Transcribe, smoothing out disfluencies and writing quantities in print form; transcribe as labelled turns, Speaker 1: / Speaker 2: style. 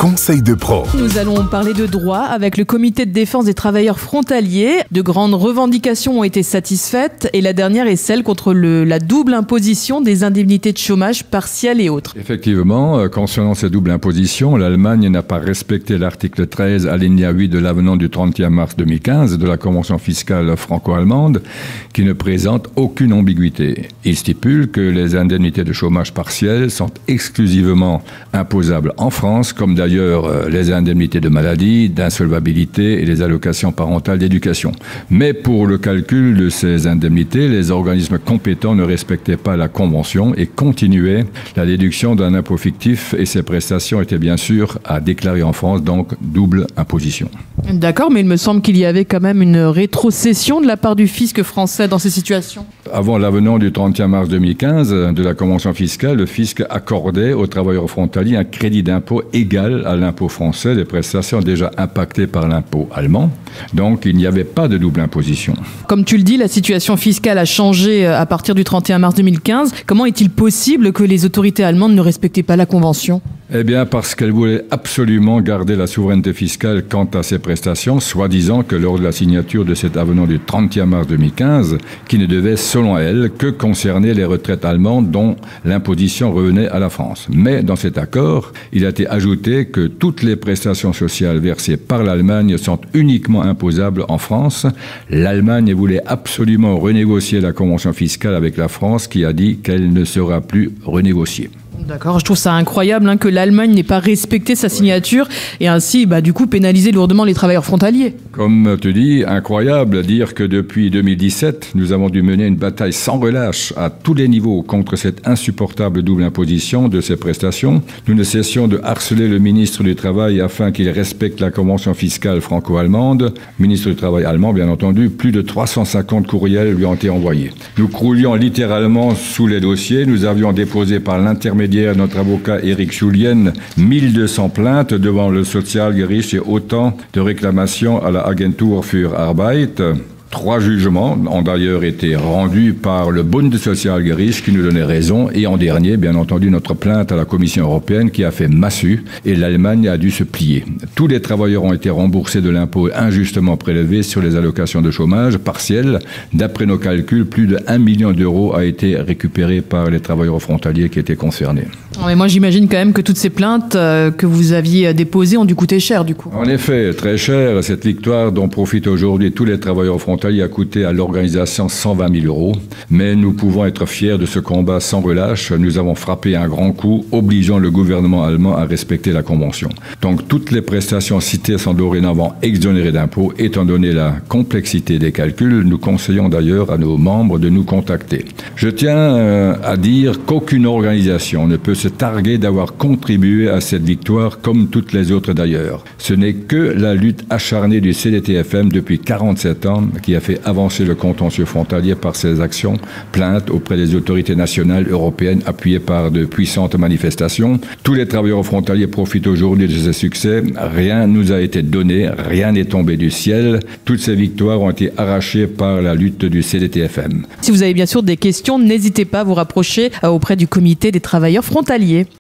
Speaker 1: conseil de pro.
Speaker 2: Nous allons parler de droit avec le comité de défense des travailleurs frontaliers. De grandes revendications ont été satisfaites et la dernière est celle contre la double imposition des indemnités de chômage partielles et autres.
Speaker 3: Effectivement, concernant ces doubles impositions, l'Allemagne n'a pas respecté l'article 13 alinéa 8 de l'avenant du 31 mars 2015 de la Convention fiscale franco-allemande qui ne présente aucune ambiguïté. Il stipule que les indemnités de chômage partielles sont exclusivement imposables en France, comme d'ailleurs les indemnités de maladie, d'insolvabilité et les allocations parentales d'éducation. Mais pour le calcul de ces indemnités, les organismes compétents ne respectaient pas la Convention et continuaient la déduction d'un impôt fictif et ces prestations étaient bien sûr à déclarer en France, donc double imposition.
Speaker 2: D'accord, mais il me semble qu'il y avait quand même une rétrocession de la part du fisc français dans ces situations.
Speaker 3: Avant l'avenant du 31 mars 2015 de la Convention fiscale, le fisc accordait aux travailleurs frontaliers un crédit d'impôt égal à l'impôt français des prestations déjà impactées par l'impôt allemand. Donc il n'y avait pas de double imposition.
Speaker 2: Comme tu le dis, la situation fiscale a changé à partir du 31 mars 2015. Comment est-il possible que les autorités allemandes ne respectaient pas la Convention ?
Speaker 3: Eh bien, parce qu'elle voulait absolument garder la souveraineté fiscale quant à ces prestations, soi-disant que lors de la signature de cet avenant du 31 mars 2015, qui ne devait, selon elle, que concerner les retraites allemandes dont l'imposition revenait à la France. Mais dans cet accord, il a été ajouté que toutes les prestations sociales versées par l'Allemagne sont uniquement imposables en France. L'Allemagne voulait absolument renégocier la convention fiscale avec la France qui a dit qu'elle ne sera plus renégociée.
Speaker 2: D'accord, je trouve ça incroyable que l'Allemagne n'ait pas respecté sa signature et ainsi, du coup, pénaliser lourdement les travailleurs frontaliers.
Speaker 3: Comme tu dis, incroyable à dire que depuis 2017, nous avons dû mener une bataille sans relâche à tous les niveaux contre cette insupportable double imposition de ces prestations. Nous ne cessions de harceler le ministre du Travail afin qu'il respecte la convention fiscale franco-allemande. Ministre du Travail allemand, bien entendu, plus de 350 courriels lui ont été envoyés. Nous croulions littéralement sous les dossiers. Nous avions déposé par l'intermédiaire notre avocat Eric Schulien 1200 plaintes devant le Sozialgericht et autant de réclamations à la Agentur für Arbeit. 3 jugements ont d'ailleurs été rendus par le Bundessozialgericht qui nous donnait raison et en dernier, bien entendu, notre plainte à la Commission européenne qui a fait massue et l'Allemagne a dû se plier. Tous les travailleurs ont été remboursés de l'impôt injustement prélevé sur les allocations de chômage partielles. D'après nos calculs, plus de 1 million d'euros a été récupéré par les travailleurs frontaliers qui étaient concernés.
Speaker 2: Mais moi, j'imagine quand même que toutes ces plaintes que vous aviez déposées ont dû coûter cher, du coup.
Speaker 3: En effet, très cher. Cette victoire dont profitent aujourd'hui tous les travailleurs frontaliers a coûté à l'organisation 120 000 euros. Mais nous pouvons être fiers de ce combat sans relâche. Nous avons frappé un grand coup, obligeant le gouvernement allemand à respecter la Convention. Donc, toutes les prestations citées sont dorénavant exonérées d'impôts. Étant donné la complexité des calculs, nous conseillons d'ailleurs à nos membres de nous contacter. Je tiens à dire qu'aucune organisation ne peut se targuer d'avoir contribué à cette victoire comme toutes les autres d'ailleurs. Ce n'est que la lutte acharnée du CDTFM depuis 47 ans qui a fait avancer le contentieux frontalier par ses actions, plaintes auprès des autorités nationales européennes appuyées par de puissantes manifestations. Tous les travailleurs frontaliers profitent aujourd'hui de ces succès. Rien nous a été donné, rien n'est tombé du ciel. Toutes ces victoires ont été arrachées par la lutte du CDTFM.
Speaker 2: Si vous avez bien sûr des questions, n'hésitez pas à vous rapprocher auprès du comité des travailleurs frontaliers.